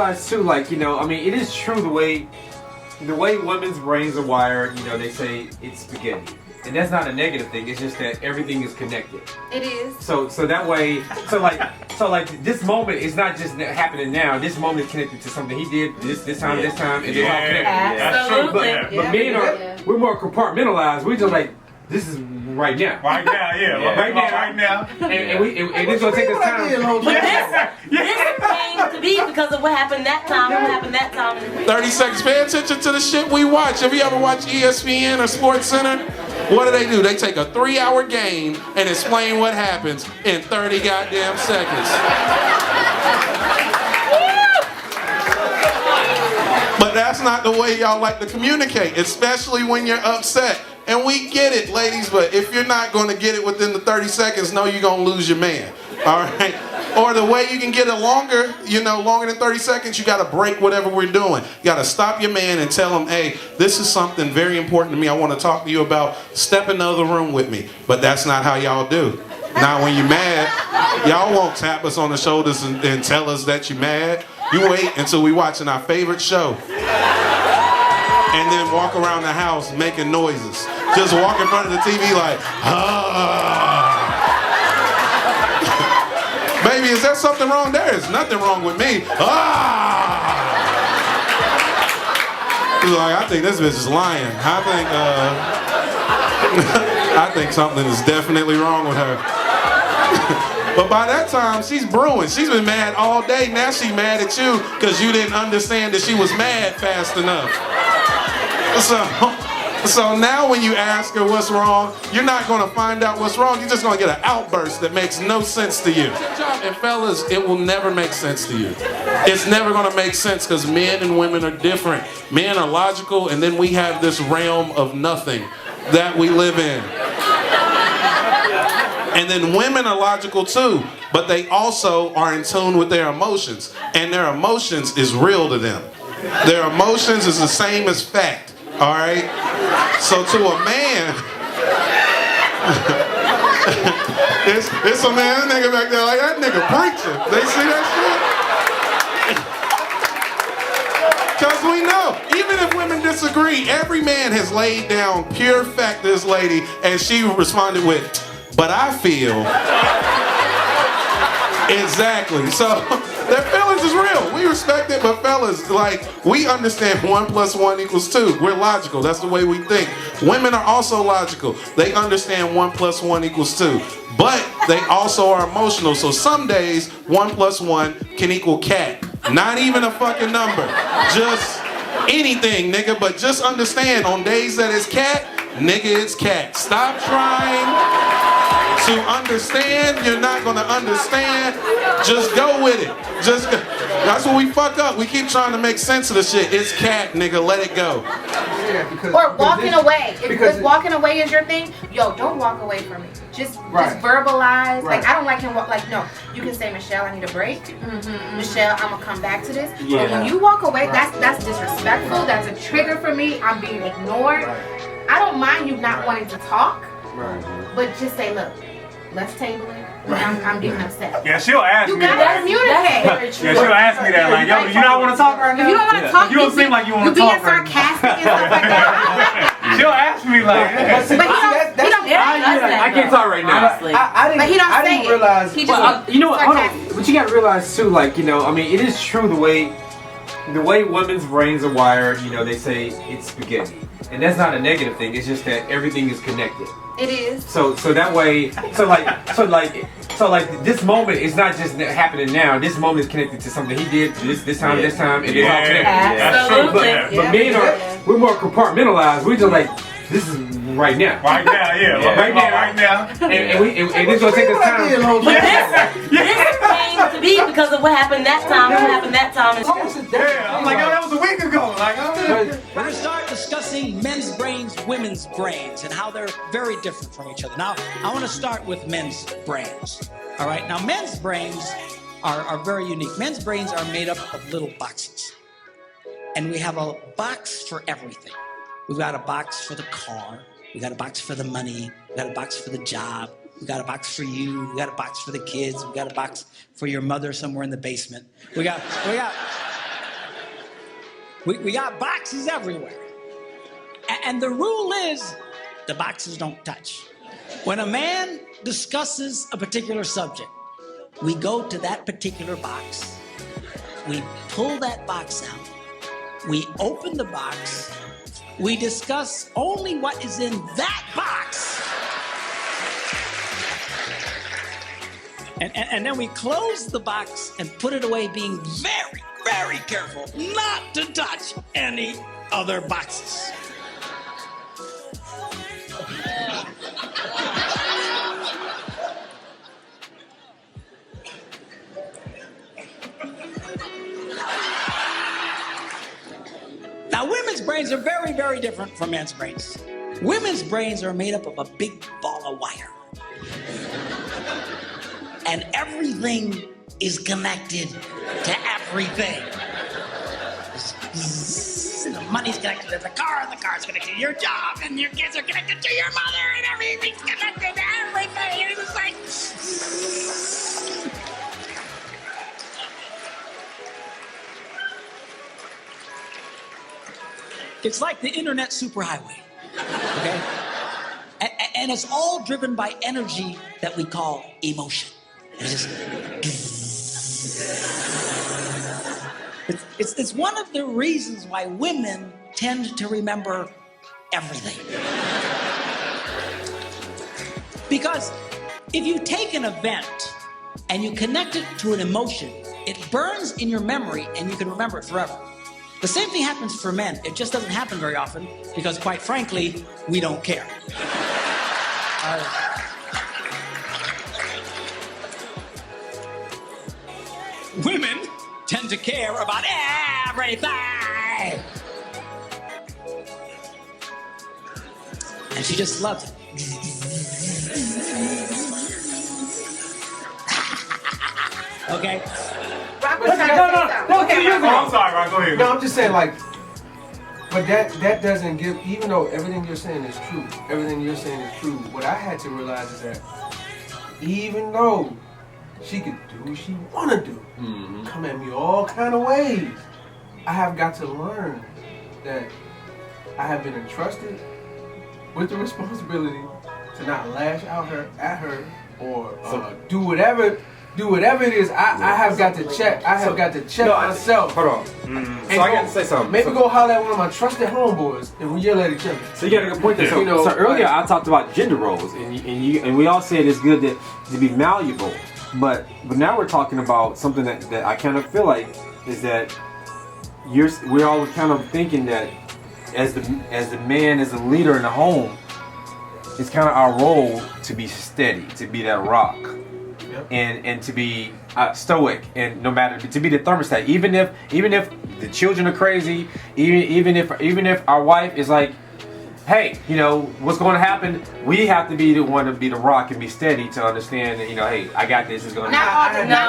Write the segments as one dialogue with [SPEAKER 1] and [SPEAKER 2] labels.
[SPEAKER 1] realize too, like, you know, I mean, it is true the way women's brains are wired. You know, they say it's spaghetti, and that's not a negative thing. It's just that everything is connected.
[SPEAKER 2] It is.
[SPEAKER 1] So that way, so like this moment is not just happening now. This moment is connected to something he did this time, and it's all connected.
[SPEAKER 2] Absolutely.
[SPEAKER 1] But men we're more compartmentalized. We just like, this is right now.
[SPEAKER 3] Right now, right now.
[SPEAKER 1] And it's gonna take us time.
[SPEAKER 4] This came to be because of what happened that time.
[SPEAKER 5] 30 seconds. Pay attention to the shit we watch. Have you ever watched ESPN or Sports Center? What do? They take a 3-hour game and explain what happens in 30 goddamn seconds. But that's not the way y'all like to communicate, especially when you're upset. And we get it, ladies, but if you're not going to get it within the 30 seconds, know you're going to lose your man, all right? Or the way you can get it longer, longer than 30 seconds, you got to break whatever we're doing. You got to stop your man and tell him, hey, this is something very important to me I want to talk to you about. Step in the other room with me. But that's not how y'all do. Now, when you're mad, y'all won't tap us on the shoulders and tell us that you're mad. You wait until we're watching our favorite show. And then walk around the house making noises. Just walk in front of the TV like, Baby, is there something wrong? There is nothing wrong with me. He's like, I think this bitch is lying. I think something is definitely wrong with her. But by that time, she's brewing. She's been mad all day. Now she's mad at you because you didn't understand that she was mad fast enough. So now when you ask her what's wrong, you're not going to find out what's wrong. You're just going to get an outburst that makes no sense to you. And fellas, it will never make sense to you. It's never going to make sense because men and women are different. Men are logical, and then we have this realm of nothing that we live in. And then women are logical too, but they also are in tune with their emotions. And their emotions is real to them. Their emotions is the same as fact. All right? So to a man, it's a man, that nigga back there like, that nigga preaching. They see that shit? Because we know, even if women disagree, every man has laid down pure fact to this lady, and she responded with, but I feel. Exactly. So their feelings is real. We respect it, but fellas, like, we understand 1 + 1 = 2. We're logical. That's the way we think. Women are also logical. They understand 1 + 1 = 2. But they also are emotional. So some days 1 + 1 can equal cat. Not even a fucking number. Just anything, nigga. But just understand, on days that it's cat, nigga, it's cat. Stop trying to understand. You're not gonna understand. Just go with it. Just go. That's what we fuck up. We keep trying to make sense of the shit. It's cat, nigga. Let it go.
[SPEAKER 2] Or walking away. If walking away is your thing, yo, don't walk away from me. Just verbalize. Right. Like, I don't like him walk. Like, no, you can say, Michelle, I need a break. Michelle, I'm gonna come back to this. Yeah. But when you walk away, that's disrespectful. That's a trigger for me. I'm being ignored. I don't mind you not wanting to talk, but just say, look, let's table it. I'm getting upset.
[SPEAKER 3] Yeah, she'll ask me.
[SPEAKER 2] You gotta communicate.
[SPEAKER 3] Yeah, she'll ask me that, like, yo, you don't want to talk right now?
[SPEAKER 2] If you don't want to talk,
[SPEAKER 3] you don't seem like you want to talk.
[SPEAKER 2] You being sarcastic and stuff like that.
[SPEAKER 3] She'll ask me like,
[SPEAKER 1] I can't talk right now.
[SPEAKER 2] I didn't
[SPEAKER 1] realize. You know what? Hold on. But you gotta realize too, like, you know, I mean, it is true the way women's brains are wired. You know, they say it's spaghetti, and that's not a negative thing. It's just that everything is connected.
[SPEAKER 2] It is.
[SPEAKER 1] So that way, so like this moment is not just happening now. This moment is connected to something he did this time, and it's all connected.
[SPEAKER 4] Absolutely.
[SPEAKER 1] But men we're more compartmentalized. We just like, this is right now.
[SPEAKER 3] Right now.
[SPEAKER 1] And it's gonna take us time.
[SPEAKER 4] This came to be because of what happened that time.
[SPEAKER 3] Yeah, I'm like, oh, that was a week ago. Like,
[SPEAKER 6] We're going to start discussing men's brains, women's brains, and how they're very different from each other. Now, I want to start with men's brains. All right, now men's brains are very unique. Men's brains are made up of little boxes. And we have a box for everything. We've got a box for the car. We got a box for the money. We got a box for the job. We got a box for you. We got a box for the kids. We got a box for your mother somewhere in the basement. We got We got boxes everywhere. And the rule is the boxes don't touch. When a man discusses a particular subject, we go to that particular box. We pull that box out. We open the box. We discuss only what is in that box. And then we close the box and put it away, being very, very careful not to touch any other boxes. Now, women's brains are very, very different from men's brains. Women's brains are made up of a big ball of wire. And everything is connected to everything. The money's connected to the car's connected to your job, and your kids are connected to your mother, and everything's connected to everything. And it's like... It's like the internet superhighway, okay? And it's all driven by energy that we call emotion. It's just... It's one of the reasons why women tend to remember everything. Because if you take an event and you connect it to an emotion, it burns in your memory and you can remember it forever. The same thing happens for men. It just doesn't happen very often because, quite frankly, we don't care. Women tend to care about everything. And she just loves it. Okay?
[SPEAKER 2] Rock was trying to say something.
[SPEAKER 3] No,
[SPEAKER 2] Okay, Rock.
[SPEAKER 3] I'm sorry, Rock, go ahead. No, I'm just saying, like, but that doesn't give, even though everything you're saying is true, what I had to realize is that even though she could do what she want to do, come at me all kind of ways, I have got to learn that I have been entrusted with the responsibility to not lash out at her or do whatever it is. I have got to check. I have got to check myself.
[SPEAKER 1] Hold on. So I got to say something.
[SPEAKER 3] Maybe go holler at one of my trusted homeboys and we yell at each other.
[SPEAKER 1] So you got a good point there. So earlier I talked about gender roles, and we all said it's good to be malleable, but now we're talking about something that I kind of feel like is that we're all kind of thinking that as the man, as a leader in the home, it's kind of our role to be steady, to be that rock. And to be stoic, and no matter, to be the thermostat, even if the children are crazy, even if our wife is like, hey, you know what's going to happen, we have to be the one to be the rock and be steady to understand that, you know, hey, I got this. It's going to happen.
[SPEAKER 2] Not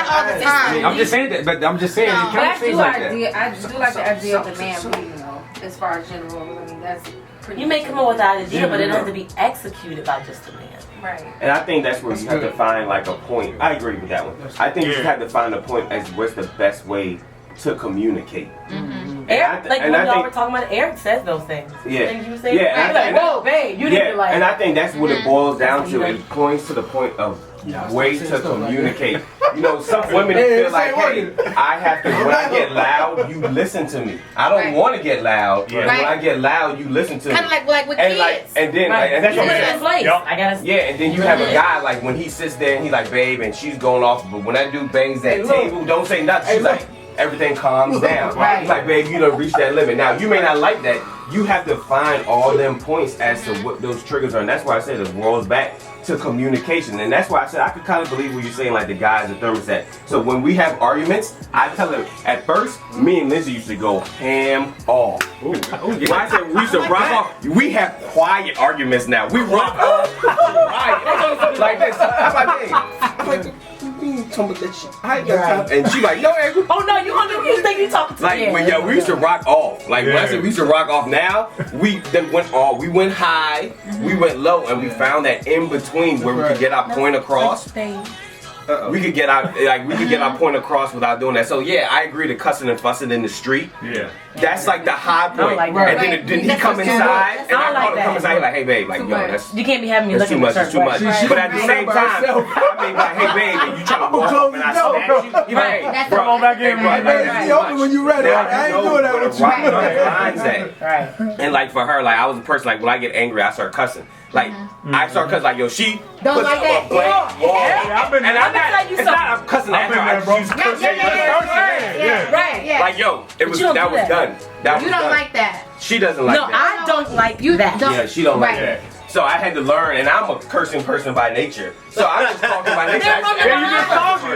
[SPEAKER 2] all the time.
[SPEAKER 1] I'm just saying that, but I'm just saying it kind of seems like that.
[SPEAKER 7] I do like the idea of the man leading, though, as far as general. I mean, that's pretty.
[SPEAKER 4] You may come up with that idea, but it doesn't have to be executed by just a man.
[SPEAKER 7] Right.
[SPEAKER 8] And I think that's where you have to find like a point. I agree with that one. I think you have to find a point as what's the best way to communicate.
[SPEAKER 4] Eric, when y'all were talking about it, Eric says those things.
[SPEAKER 8] Yeah.
[SPEAKER 4] And you say, like, whoa, babe, you didn't like.
[SPEAKER 8] And I think that's what it boils down to. It points to the point of way to communicate. You know, some women feel like, hey, I have to, when I get loud, you listen to me. I don't want to get loud, but when I get loud, you listen to me.
[SPEAKER 2] Kind of like with kids.
[SPEAKER 8] And then, and that's what I'm saying.
[SPEAKER 4] I gotta.
[SPEAKER 8] Yeah, and then you have a guy, like, when he sits there and he's like, babe, and she's going off, but when that dude bangs that table, don't say nothing. She's like, everything calms down. He's like, babe, you done reached that limit. Now, you may not like that. You have to find all them points as to what those triggers are. And that's why I said it rolls back to communication. And that's why I said I could kind of believe what you're saying, like the guy's a thermostat. So when we have arguments, I tell him, at first, me and Lindsey used to go ham off. When I said we used to rock off, we have quiet arguments now. We rock off quiet. Like this. I'm like, hey, and she like, no, Andrew.
[SPEAKER 4] Oh no, you think you talking to me?
[SPEAKER 8] Like, we used to rock off. Like, when I said we used to rock off now, we went all, we went high, we went low, and we found that in between where we could get our point across. we could get our point across without doing that. So yeah, I agree to cussing and fussing in the street.
[SPEAKER 1] Yeah.
[SPEAKER 8] That's like the high point.
[SPEAKER 4] Like
[SPEAKER 8] and then he come inside, and I call him come inside. He's like, hey babe, like yo, that's
[SPEAKER 4] you can't be having me
[SPEAKER 8] that's
[SPEAKER 4] looking
[SPEAKER 8] too much.
[SPEAKER 4] Right.
[SPEAKER 8] But at the same time, I mean, like, hey babe, and you trying to walk up and I snatch you. You like, hey, bro,
[SPEAKER 1] come on back in, man.
[SPEAKER 3] It's open when you ready. I ain't doing that with you.
[SPEAKER 4] Right.
[SPEAKER 8] And like for her, like I was a person like when I get angry, I start cussing. Like I start cussing like yo, she
[SPEAKER 2] Don't
[SPEAKER 8] puts
[SPEAKER 2] like
[SPEAKER 8] up
[SPEAKER 2] that.
[SPEAKER 8] a blank wall, and I'm not. It's not I'm cussing at her. I just use cursing.
[SPEAKER 2] Right.
[SPEAKER 8] Like yo, it was that was done. That
[SPEAKER 2] You
[SPEAKER 8] was
[SPEAKER 2] don't
[SPEAKER 8] done.
[SPEAKER 2] like that.
[SPEAKER 8] She doesn't like
[SPEAKER 4] No,
[SPEAKER 8] that.
[SPEAKER 4] I don't like that.
[SPEAKER 8] Yeah, she don't like
[SPEAKER 2] Right.
[SPEAKER 8] that. So I had to learn, and I'm a cursing person by nature. So I'm just talking by nature.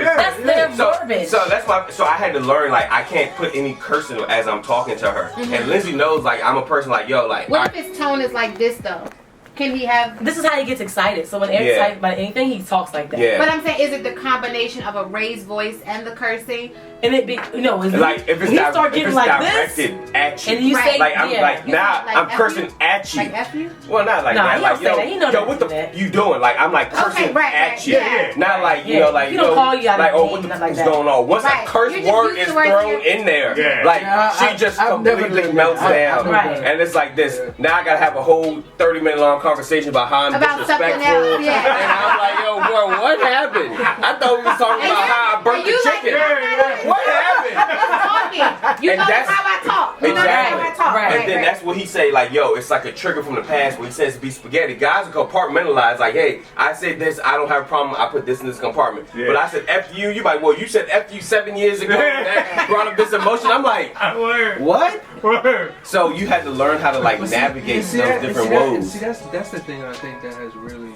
[SPEAKER 4] That's their verbiage.
[SPEAKER 8] So that's why. So I had to learn, like I can't put any cursing as I'm talking to her. And Lindsey knows, like I'm a person, like yo, like.
[SPEAKER 2] What if his tone is like this though? Can he have?
[SPEAKER 4] This is how he gets excited. So when Eric's excited about anything, he talks like that.
[SPEAKER 8] Yeah.
[SPEAKER 2] But I'm saying, is it the combination of a raised voice and the cursing?
[SPEAKER 4] And it be
[SPEAKER 8] like if it's directed at you,
[SPEAKER 4] and you say
[SPEAKER 8] like I'm like now I'm cursing at you.
[SPEAKER 2] Like F you?
[SPEAKER 8] Well, not like that. Like yo, what the you doing? Like I'm like cursing at you. Not like you know, like
[SPEAKER 4] you don't call you out
[SPEAKER 8] like
[SPEAKER 4] of
[SPEAKER 8] oh what the fuck's going on? Once a curse word is thrown in there, like she just completely melts down, and it's like this. Now I gotta have a whole 30-minute long conversation about how I'm disrespectful, and I'm like yo, bro, what happened? I thought we was talking about how I burnt the chicken. What happened?
[SPEAKER 2] You know how I talk.
[SPEAKER 8] Exactly. And then that's what he say, like, yo, it's like a trigger from the past where he says be spaghetti. Guys will compartmentalize, like, hey, I said this, I don't have a problem, I put this in this compartment. Yeah. But I said F you, you like, well, you said F you 7 years ago, that brought up this emotion. I'm like, what? So you had to learn how to, like, navigate those different woes.
[SPEAKER 3] See, that's the thing I think that has really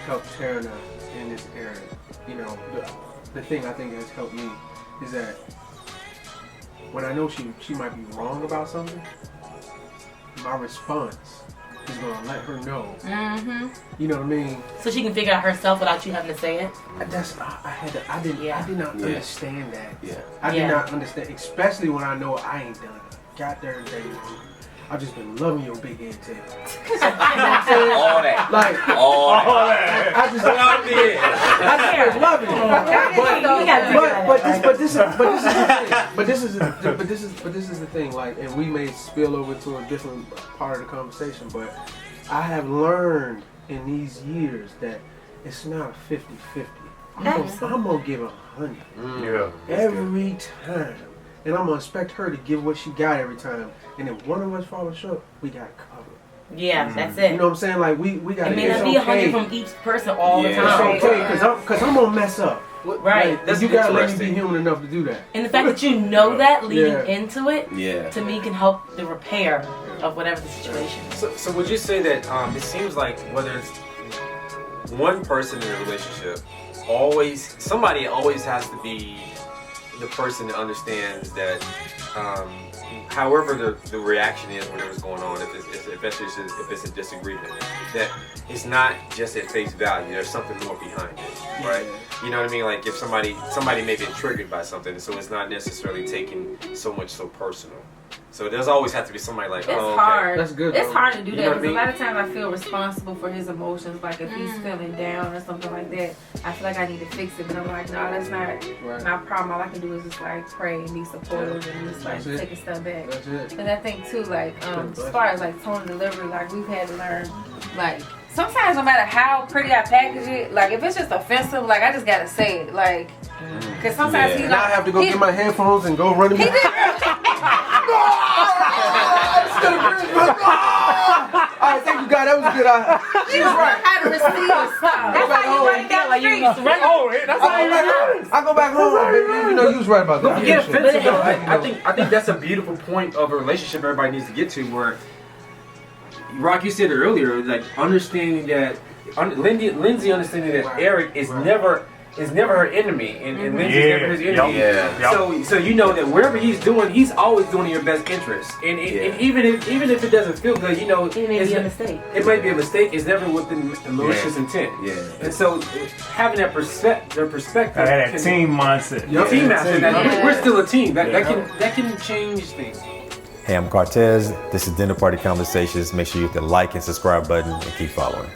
[SPEAKER 3] helped Tarana in this area. You know, the thing I think has helped me is that when I know she might be wrong about something, my response is gonna let her know. You know what I mean?
[SPEAKER 4] So she can figure out herself without you having to say it.
[SPEAKER 3] I did not understand that. I
[SPEAKER 4] Yeah.
[SPEAKER 3] did not understand, especially when I know I ain't done a goddamn thing wrong. I've just been loving your big head tail.
[SPEAKER 8] All that.
[SPEAKER 3] Like
[SPEAKER 8] all that.
[SPEAKER 3] I just love it. I just been loving it. But this is the thing. Like, and we may spill over to a different part of the conversation, but I have learned in these years that it's not a 50-50. I'm gonna give 100 every time. And I'm gonna expect her to give what she got every time. And if one of us falls short, we gotta cover.
[SPEAKER 4] Yeah, that's it.
[SPEAKER 3] You know what I'm saying? Like we gotta.
[SPEAKER 4] It may not be 100 from each person all the time.
[SPEAKER 3] It's okay, cause I'm gonna mess up.
[SPEAKER 4] Right.
[SPEAKER 3] Like, you gotta let me be human enough to do that.
[SPEAKER 4] And the fact that you know that leading into it,
[SPEAKER 8] yeah,
[SPEAKER 4] to me can help the repair of whatever the situation is.
[SPEAKER 1] So would you say that it seems like whether it's one person in a relationship, somebody always has to be the person that understands that however the reaction is, whatever's going on, if it's a disagreement, that it's not just at face value. There's something more behind it, right? You know what I mean? Like if somebody may be triggered by something, so it's not necessarily taken so personal. So there's always have to be somebody like,
[SPEAKER 7] it's hard.
[SPEAKER 3] That's good.
[SPEAKER 7] It's hard to do that because
[SPEAKER 1] a
[SPEAKER 7] lot of times I feel responsible for his emotions. Like if he's feeling down or something like that, I feel like I need to fix it. But I'm like, no, that's not my problem. All I can do is just like pray and be supportive and just like take a step back.
[SPEAKER 3] That's it.
[SPEAKER 7] And I think too, like as far as like tone and delivery, like we've had to learn, like sometimes no matter how pretty I package it, like if it's just offensive, like I just gotta say it, like because sometimes he like
[SPEAKER 3] I have to go get my headphones and go run them. Alright, thank you, God. That was good.
[SPEAKER 7] She was right. How to receive stuff. That's how you run it down the street.
[SPEAKER 1] That's how you run it.
[SPEAKER 3] I go back home, baby. You know, you was right about that.
[SPEAKER 1] Don't get offensive though. I think that's a beautiful point of a relationship everybody needs to get to, where Rock, you said it earlier, like understanding that Lindsey understanding that Eric is never her enemy, and Lindsey's never his enemy. So you know that wherever he's doing, he's always doing your best interest. And even if it doesn't feel good, you know,
[SPEAKER 4] it may be a mistake.
[SPEAKER 1] It might be a mistake. It's never with the malicious intent. And so having that perspective,
[SPEAKER 9] that team mindset.
[SPEAKER 1] Team mindset. We're still a team. That can change things.
[SPEAKER 10] Hey, I'm Kartez. This is Dinner Party Conversations. Make sure you hit the like and subscribe button and keep following.